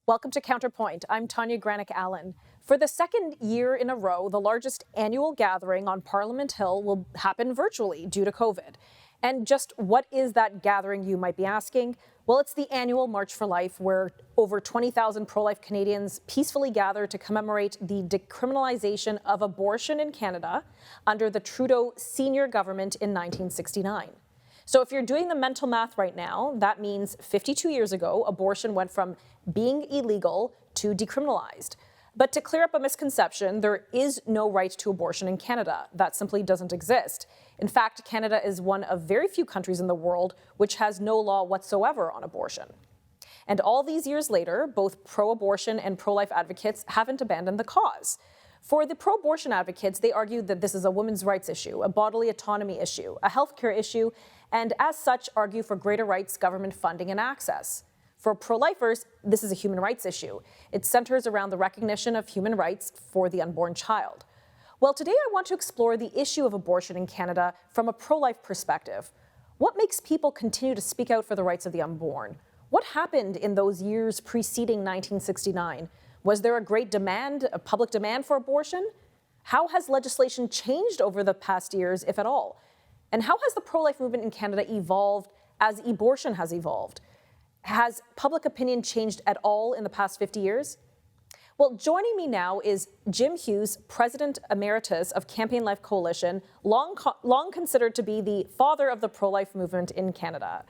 Welcome to Counterpoint. I'm Tanya Granick-Allen. For the second year in a row, the largest annual gathering on Parliament Hill will happen virtually due to COVID. And just what is that gathering, you might be asking? Well, it's the annual March for Life, where over 20,000 pro-life Canadians peacefully gather to commemorate the decriminalization of abortion in Canada under the Trudeau senior government in 1969. So if you're doing the mental math right now, that means 52 years ago, abortion went from being illegal to decriminalized. But to clear up a misconception, there is no right to abortion in Canada. That simply doesn't exist. In fact, Canada is one of very few countries in the world which has no law whatsoever on abortion. And all these years later, both pro-abortion and pro-life advocates haven't abandoned the cause. For the pro-abortion advocates, they argue that this is a women's rights issue, a bodily autonomy issue, a healthcare issue, and as such argue for greater rights, government funding, and access. For pro-lifers, this is a human rights issue. It centers around the recognition of human rights for the unborn child. Well, today I want to explore the issue of abortion in Canada from a pro-life perspective. What makes people continue to speak out for the rights of the unborn? What happened in those years preceding 1969? Was there a great demand, a public demand for abortion? How has legislation changed over the past years, if at all? And how has the pro-life movement in Canada evolved as abortion has evolved? Has public opinion changed at all in the past 50 years? Well, joining me now is Jim Hughes, President Emeritus of Campaign Life Coalition, long considered to be the father of the pro-life movement in Canada.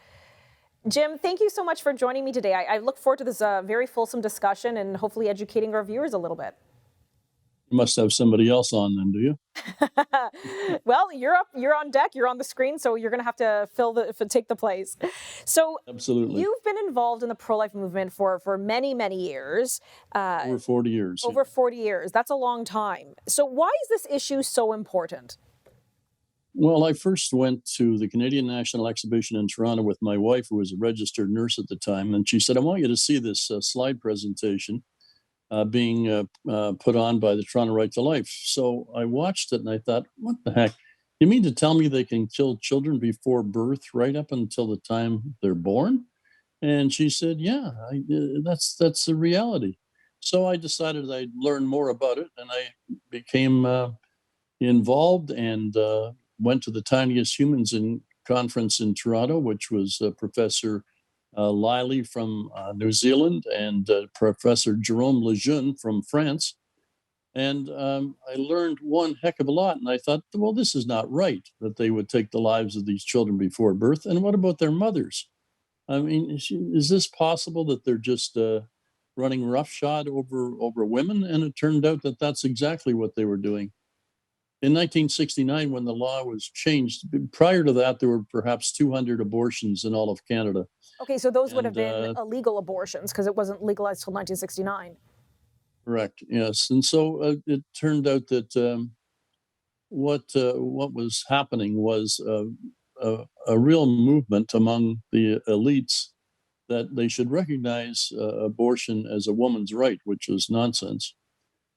Jim, thank you so much for joining me today. I look forward to this very fulsome discussion and hopefully educating our viewers a little bit. You must have somebody else on then, do you? Well, you're on deck, you're on the screen, so you're going to have to take the place. So Absolutely. You've been involved in the pro-life movement for many, many years. Over 40 years. Over 40 years. That's a long time. So why is this issue so important? Well, I first went to the Canadian National Exhibition in Toronto with my wife, who was a registered nurse at the time, and she said, I want you to see this slide presentation being put on by the Toronto Right to Life. So I watched it and I thought, what the heck? You mean to tell me they can kill children before birth right up until the time they're born? And she said, yeah, that's the reality. So I decided I'd learn more about it, and I became involved and went to the Tiniest Humans in conference in Toronto, which was Professor Liley from New Zealand and Professor Jerome Lejeune from France. And I learned one heck of a lot. And I thought, well, this is not right that they would take the lives of these children before birth. And what about their mothers? I mean, is this possible that they're just running roughshod over women? And it turned out that that's exactly what they were doing. In 1969, when the law was changed, prior to that, there were perhaps 200 abortions in all of Canada. Okay, so those would have been illegal abortions because it wasn't legalized till 1969. Correct, yes. And so it turned out that what was happening was a real movement among the elites that they should recognize abortion as a woman's right, which was nonsense.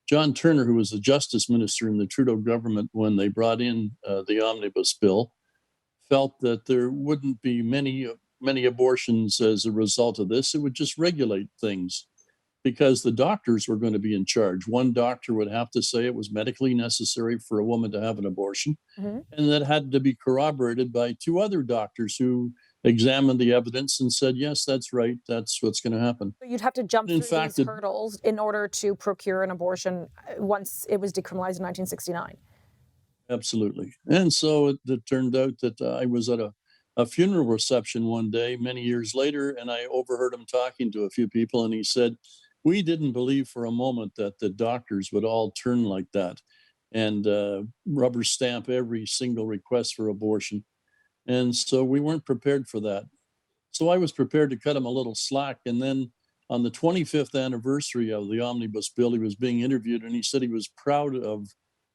John Turner, who was the justice minister in the Trudeau government when they brought in the omnibus bill, felt that there wouldn't be many abortions as a result of this. It would just regulate things because the doctors were going to be in charge. One doctor would have to say it was medically necessary for a woman to have an abortion, and that had to be corroborated by two other doctors who examined the evidence and said, yes, that's right, that's what's going to happen. So you'd have to jump through these hurdles in order to procure an abortion once it was decriminalized in 1969. Absolutely. And so it turned out that I was at a funeral reception one day, many years later, and I overheard him talking to a few people, and he said, we didn't believe for a moment that the doctors would all turn like that and rubber stamp every single request for abortion. And so we weren't prepared for that. So I was prepared to cut him a little slack. And then on the 25th anniversary of the omnibus bill, he was being interviewed, and he said he was proud of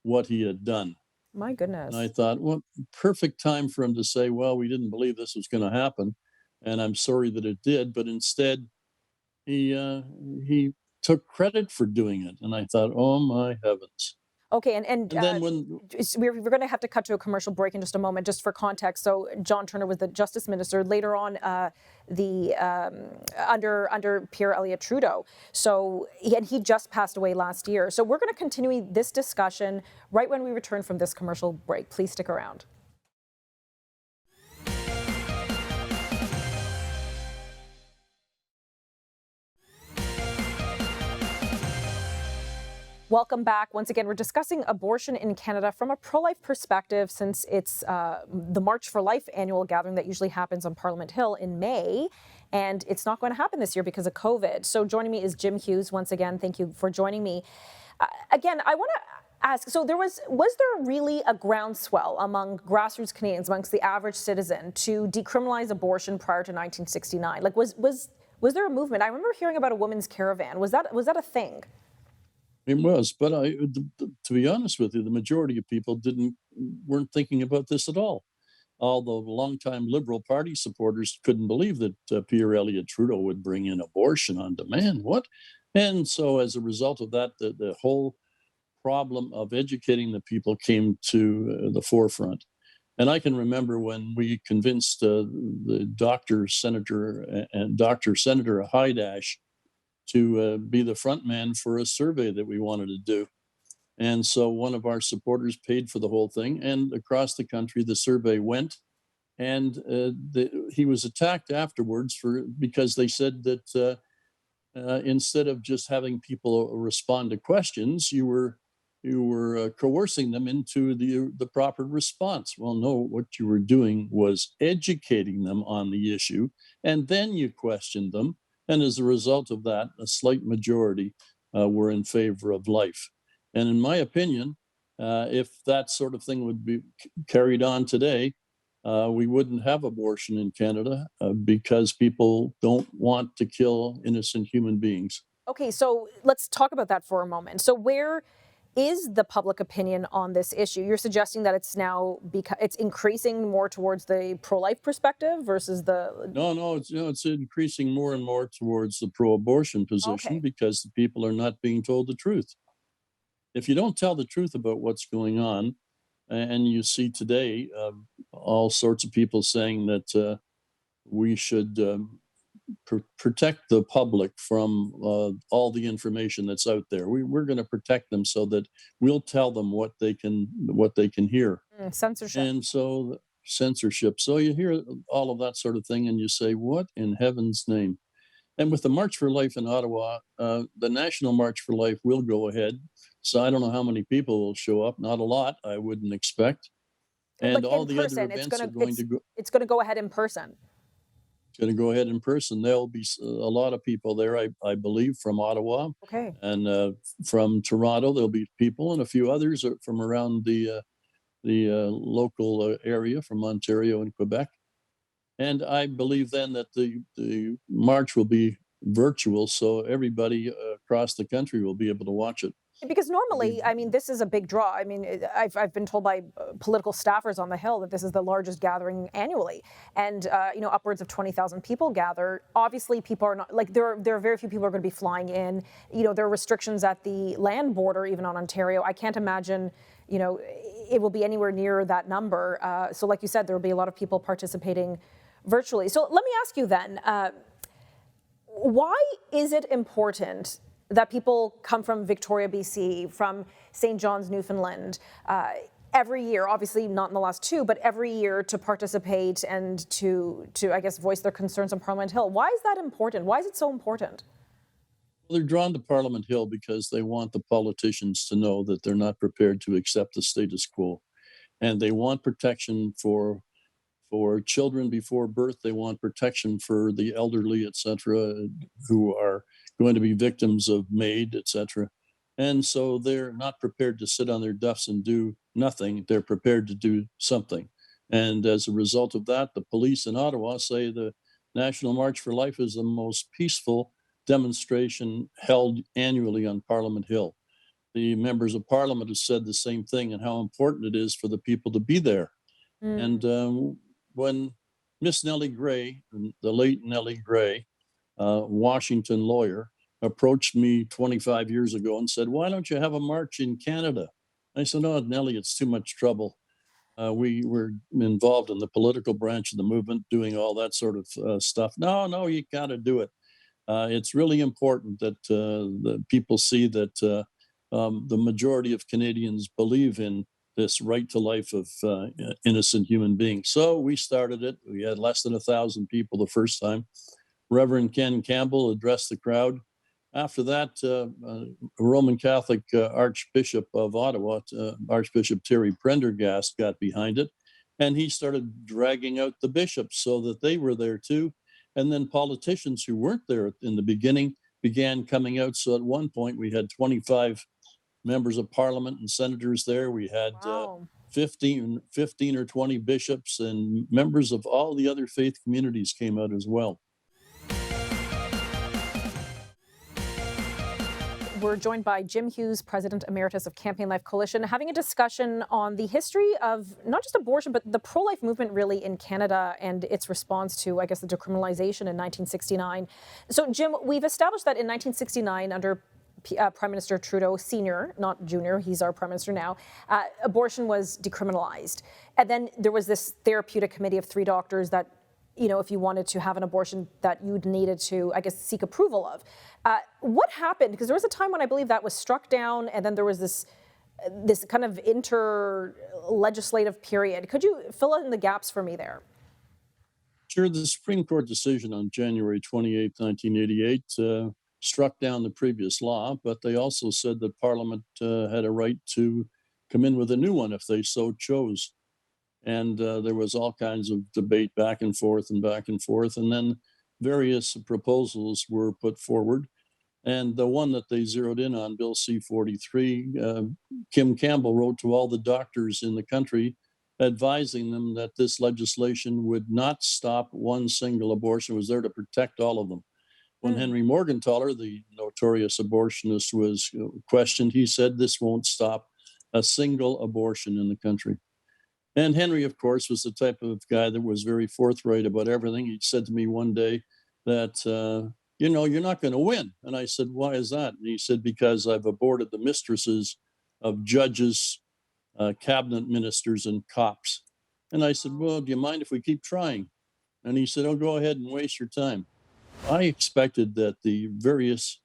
what he had done. My goodness. And I thought, well, perfect time for him to say, well, we didn't believe this was going to happen, and I'm sorry that it did. But instead, he took credit for doing it. And I thought, oh, my heavens. Okay, and And then when we're going to have to cut to a commercial break in just a moment, just for context. So John Turner was the Justice Minister. Later on, the under Pierre Elliott Trudeau. So and he just passed away last year. So we're going to continue this discussion right when we return from this commercial break. Please stick around. Welcome back. Once again, we're discussing abortion in Canada from a pro-life perspective, since it's the March for Life annual gathering that usually happens on Parliament Hill in May, and it's not going to happen this year because of COVID. So joining me is Jim Hughes. Once again, thank you for joining me. Again, I want to ask, so was there really a groundswell among grassroots Canadians, amongst the average citizen, to decriminalize abortion prior to 1969? Like, was there a movement? I remember hearing about a women's caravan. Was that a thing? it was, but to be honest with you, the majority of people weren't thinking about this at all. All the longtime Liberal Party supporters couldn't believe that Pierre Elliott Trudeau would bring in abortion on demand. What? And so, as a result of that, the whole problem of educating the people came to the forefront. And I can remember when we convinced the Dr. Senator Hydash to be the front man for a survey that we wanted to do. And so one of our supporters paid for the whole thing, and across the country, the survey went. And he was attacked afterwards because they said that instead of just having people respond to questions, you were coercing them into the proper response. Well, no, what you were doing was educating them on the issue, and then you questioned them. And as a result of that, a slight majority were in favor of life. And in my opinion, if that sort of thing would be carried on today, we wouldn't have abortion in Canada because people don't want to kill innocent human beings. Okay, so let's talk about that for a moment. So where is the public opinion on this issue? You're suggesting that it's now it's increasing more towards the pro-life perspective versus the... No, it's increasing more and more towards the pro-abortion position because the people are not being told the truth. If you don't tell the truth about what's going on, and you see today all sorts of people saying that we should protect the public from all the information that's out there. We're going to protect them so that we'll tell them what they can hear. Censorship. And so censorship. So you hear all of that sort of thing, and you say, "What in heaven's name?" And with the March for Life in Ottawa, the National March for Life will go ahead. So I don't know how many people will show up. Not a lot, I wouldn't expect. And like all the other events are going to go. It's going to go ahead in person. It's going to go ahead in person. There'll be a lot of people there, I believe, from Ottawa. Okay. And from Toronto, there'll be people, and a few others from around the local area from Ontario and Quebec. And I believe then that the march will be virtual, so everybody across the country will be able to watch it. Because normally, I mean, this is a big draw. I mean, I've been told by political staffers on the Hill that this is the largest gathering annually, and upwards of 20,000 people gather. Obviously, people are not, like, there are very few people who are going to be flying in. There are restrictions at the land border, even on Ontario. I can't imagine, it will be anywhere near that number. So, like you said, there will be a lot of people participating virtually. So let me ask you then, why is it important that people come from Victoria, BC, from St. John's, Newfoundland, every year, obviously not in the last two, but every year, to participate and to I guess, voice their concerns on Parliament Hill? Why is that important? Why is it so important? Well, they're drawn to Parliament Hill because they want the politicians to know that they're not prepared to accept the status quo. And they want protection for children before birth. They want protection for the elderly, etc., who are going to be victims of MAID, etc. And so they're not prepared to sit on their duffs and do nothing. They're prepared to do something. And as a result of that, the police in Ottawa say the National March for Life is the most peaceful demonstration held annually on Parliament Hill. The members of Parliament have said the same thing, and how important it is for the people to be there. And when Miss Nellie Gray, the late Nellie Gray, Washington lawyer, approached me 25 years ago and said, "Why don't you have a march in Canada?" I said, "Oh, Nellie, it's too much trouble. We were involved in the political branch of the movement, doing all that sort of stuff. No, no, you got to do it. It's really important that the people see that the majority of Canadians believe in this right to life of innocent human beings." So we started it. We had less than 1,000 people the first time. Reverend Ken Campbell addressed the crowd. After that, Roman Catholic Archbishop of Ottawa, Archbishop Terry Prendergast, got behind it, and he started dragging out the bishops so that they were there too. And then politicians who weren't there in the beginning began coming out. So at one point, we had 25 members of parliament and senators there. We had Wow. 15 or 20 bishops, and members of all the other faith communities came out as well. We're joined by Jim Hughes, President Emeritus of Campaign Life Coalition, having a discussion on the history of not just abortion, but the pro-life movement really in Canada and its response to, I guess, the decriminalization in 1969. So, Jim, we've established that in 1969, under Prime Minister Trudeau Sr., not Junior, he's our Prime Minister now, abortion was decriminalized. And then there was this therapeutic committee of 3 doctors that, you know, if you wanted to have an abortion that you needed to, I guess, seek approval of. What happened? Because there was a time when I believe that was struck down, and then there was this kind of inter-legislative period. Could you fill in the gaps for me there? Sure. The Supreme Court decision on January 28, 1988, struck down the previous law, but they also said that Parliament had a right to come in with a new one if they so chose. And there was all kinds of debate back and forth and back and forth. And then various proposals were put forward. And the one that they zeroed in on, Bill C-43, Kim Campbell wrote to all the doctors in the country advising them that this legislation would not stop one single abortion. It was there to protect all of them. When Henry Morgentaler, the notorious abortionist, was questioned, he said this won't stop a single abortion in the country. And Henry, of course, was the type of guy that was very forthright about everything. He said to me one day that, you know, you're not going to win. And I said, why is that? And he said, because I've aborted the mistresses of judges, cabinet ministers, and cops. And I said, well, do you mind if we keep trying? And he said, oh, go ahead and waste your time. I expected that the various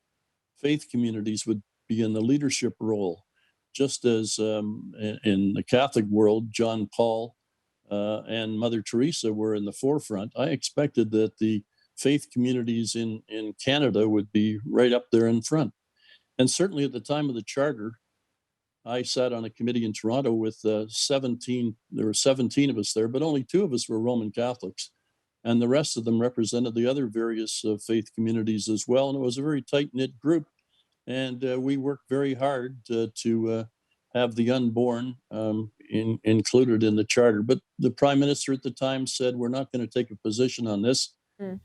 faith communities would be in the leadership role, just as in the Catholic world, John Paul and Mother Teresa were in the forefront. I expected that the faith communities in Canada would be right up there in front. And certainly at the time of the charter, I sat on a committee in Toronto with 17, there were 17 of us there, but only 2 of us were Roman Catholics. And the rest of them represented the other various faith communities as well. And it was a very tight-knit group. And we worked very hard to have the unborn included in the charter. But the Prime Minister at the time said, we're not going to take a position on this.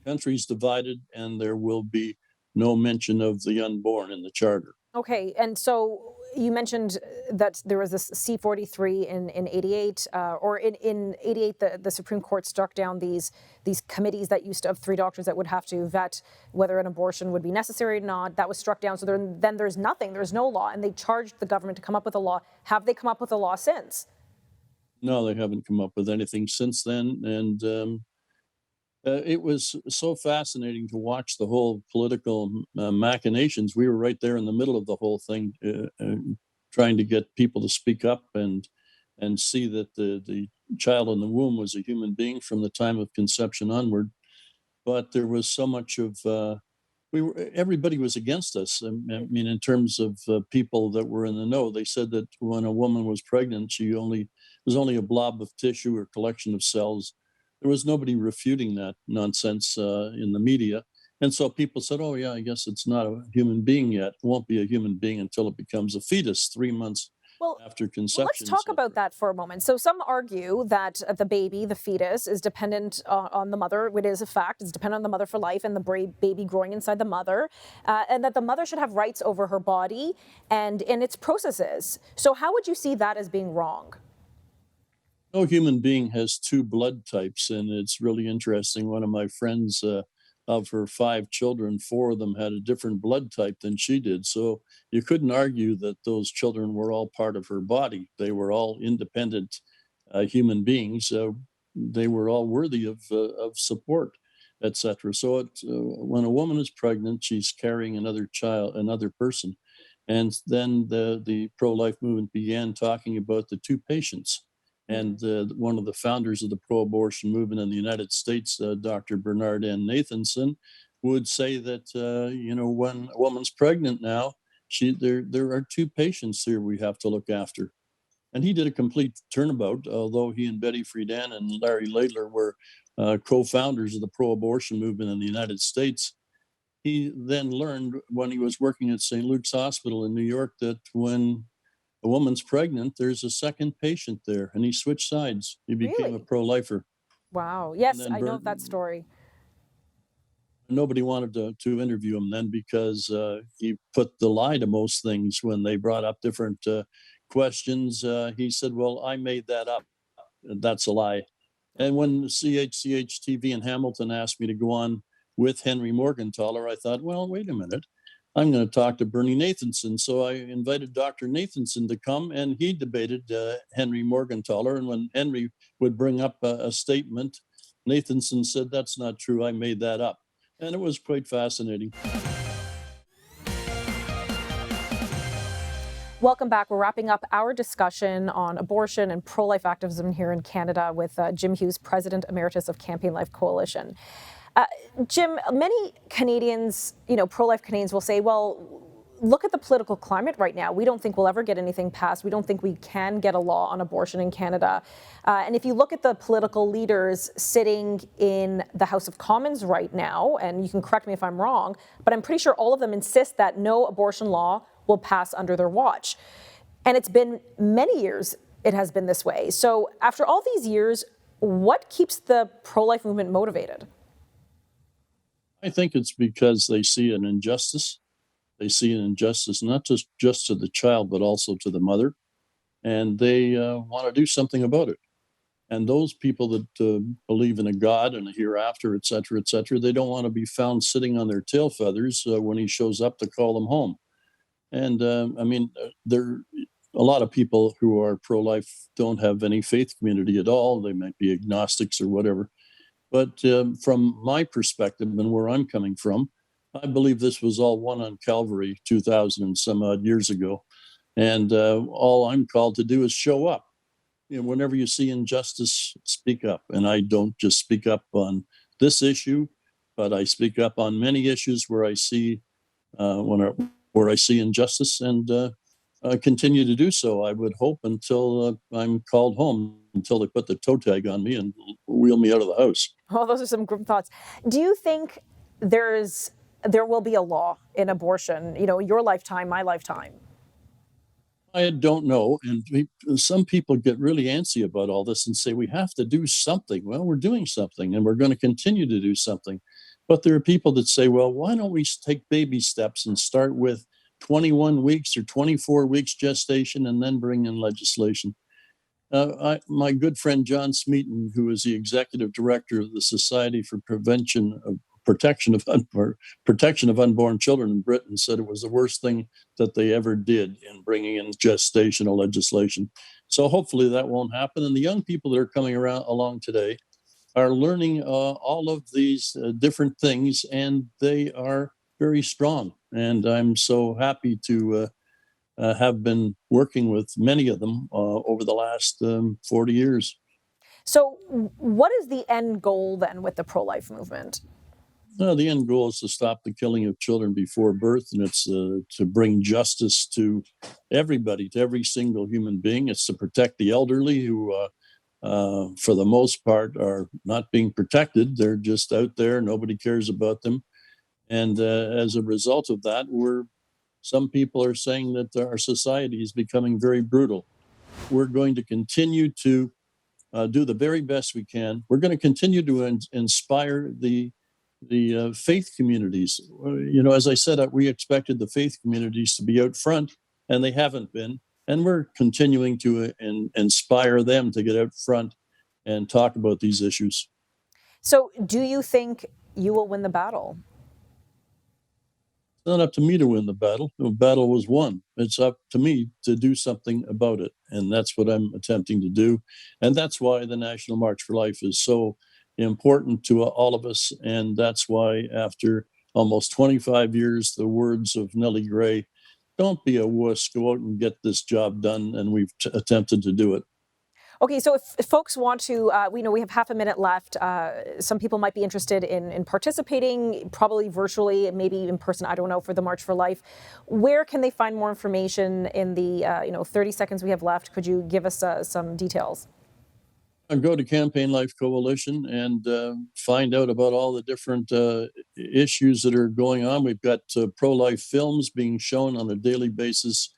Country's divided, and there will be no mention of the unborn in the charter. Okay, and so you mentioned that there was this C-43 in 88, or in 88, the Supreme Court struck down these committees that used to have 3 doctors that would have to vet whether an abortion would be necessary or not. That was struck down, so then there's nothing, there's no law, and they charged the government to come up with a law. Have they come up with a law since? No, they haven't come up with anything since then, and it was so fascinating to watch the whole political machinations. We were right there in the middle of the whole thing, trying to get people to speak up and see that the child in the womb was a human being from the time of conception onward. But there was so much of everybody was against us. I mean, in terms of people that were in the know, they said that when a woman was pregnant, she was only a blob of tissue or collection of cells. There was nobody refuting that nonsense in the media. And so people said, oh, yeah, I guess it's not a human being yet. It won't be a human being until it becomes a fetus 3 months after conception. Let's talk about that for a moment. So some argue that the baby, the fetus, is dependent on the mother. It is a fact. It's dependent on the mother for life and the baby growing inside the mother, and that the mother should have rights over her body and in its processes. So how would you see that as being wrong? No human being has 2 blood types, and it's really interesting. One of my friends of her 5 children, 4 of them had a different blood type than she did. So you couldn't argue that those children were all part of her body. They were all independent human beings. They were all worthy of support, etc. So when a woman is pregnant, she's carrying another child, another person. And then the pro-life movement began talking about the 2 patients. And one of the founders of the pro-abortion movement in the United States, Dr. Bernard N. Nathanson, would say that when a woman's pregnant now, there are 2 patients here we have to look after. And he did a complete turnabout, although he and Betty Friedan and Larry Laidler were co-founders of the pro-abortion movement in the United States. He then learned when he was working at St. Luke's Hospital in New York that when a woman's pregnant, there's a second patient there, and he switched sides. He became a Really? pro-lifer. Wow. Yes, I know that story. Nobody wanted to interview him then because he put the lie to most things when they brought up different questions. He said, well, I made that up. That's a lie. And when CHCH TV in Hamilton asked me to go on with Henry Morgentaler, I thought, well, wait a minute. I'm going to talk to Bernie Nathanson. So I invited Dr. Nathanson to come, and he debated Henry Morgentaler. And when Henry would bring up a statement, Nathanson said, that's not true. I made that up. And it was quite fascinating. Welcome back. We're wrapping up our discussion on abortion and pro-life activism here in Canada with Jim Hughes, President Emeritus of Campaign Life Coalition. Jim, many Canadians, pro-life Canadians will say, well, look at the political climate right now. We don't think we'll ever get anything passed. We don't think we can get a law on abortion in Canada. And if you look at the political leaders sitting in the House of Commons right now, and you can correct me if I'm wrong, but I'm pretty sure all of them insist that no abortion law will pass under their watch. And it's been many years it has been this way. So after all these years, what keeps the pro-life movement motivated? I think it's because they see an injustice. They see an injustice not just to the child, but also to the mother. And they want to do something about it. And those people that believe in a God and a hereafter, et cetera, they don't want to be found sitting on their tail feathers when he shows up to call them home. And there are a lot of people who are pro-life don't have any faith community at all. They might be agnostics or whatever. But from my perspective and where I'm coming from, I believe this was all won on Calvary 2,000 and some odd years ago. And all I'm called to do is show up. Whenever you see injustice, speak up. And I don't just speak up on this issue, but I speak up on many issues where I see where I see injustice, and continue to do so. I would hope until I'm called home, until they put the toe tag on me and wheel me out of the house. Oh, those are some grim thoughts. Do you think there will be a law in abortion? Your lifetime, my lifetime. I don't know. And some people get really antsy about all this and say, we have to do something. Well, we're doing something, and we're going to continue to do something. But there are people that say, well, why don't we take baby steps and start with 21 weeks or 24 weeks gestation and then bring in legislation? My good friend John Smeaton, who is the executive director of the Society for Protection of Unborn Children in Britain, said it was the worst thing that they ever did in bringing in gestational legislation. So hopefully that won't happen. And the young people that are coming along today are learning all of these different things, and they are very strong. And I'm so happy to have been working with many of them over the last 40 years. So what is the end goal then with the pro-life movement? The end goal is to stop the killing of children before birth, and it's to bring justice to everybody, to every single human being. It's to protect the elderly who, for the most part, are not being protected. They're just out there. Nobody cares about them. And as a result of that, some people are saying that our society is becoming very brutal. We're going to continue to do the very best we can. We're going to continue to inspire the faith communities. As I said, we expected the faith communities to be out front, and they haven't been. And we're continuing to inspire them to get out front and talk about these issues. So do you think you will win the battle? It's not up to me to win the battle. The battle was won. It's up to me to do something about it. And that's what I'm attempting to do. And that's why the National March for Life is so important to all of us. And that's why, after almost 25 years, the words of Nellie Gray, don't be a wuss, go out and get this job done. And we've attempted to do it. Okay, so if folks want to, we know we have half a minute left. Some people might be interested in participating, probably virtually, maybe in person. I don't know, for the March for Life. Where can they find more information in the 30 seconds we have left? Could you give us some details? Go to Campaign Life Coalition and find out about all the different issues that are going on. We've got pro-life films being shown on a daily basis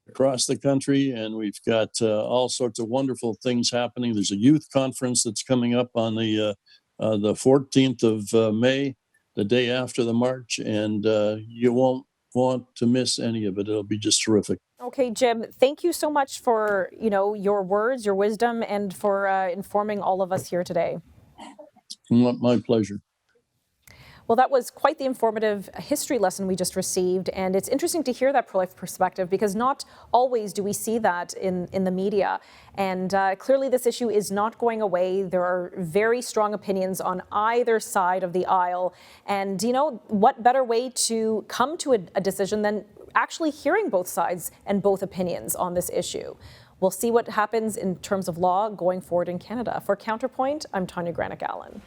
across the country, and we've got all sorts of wonderful things happening. There's a youth conference that's coming up on the 14th of May, the day after the march, and you won't want to miss any of it. It'll be just terrific. Okay, Jim, thank you so much for your words, your wisdom, and for informing all of us here today. My pleasure. Well, that was quite the informative history lesson we just received, and it's interesting to hear that pro-life perspective, because not always do we see that in the media. And clearly this issue is not going away. There are very strong opinions on either side of the aisle. And what better way to come to a decision than actually hearing both sides and both opinions on this issue? We'll see what happens in terms of law going forward in Canada. For Counterpoint, I'm Tanya Granick-Allen.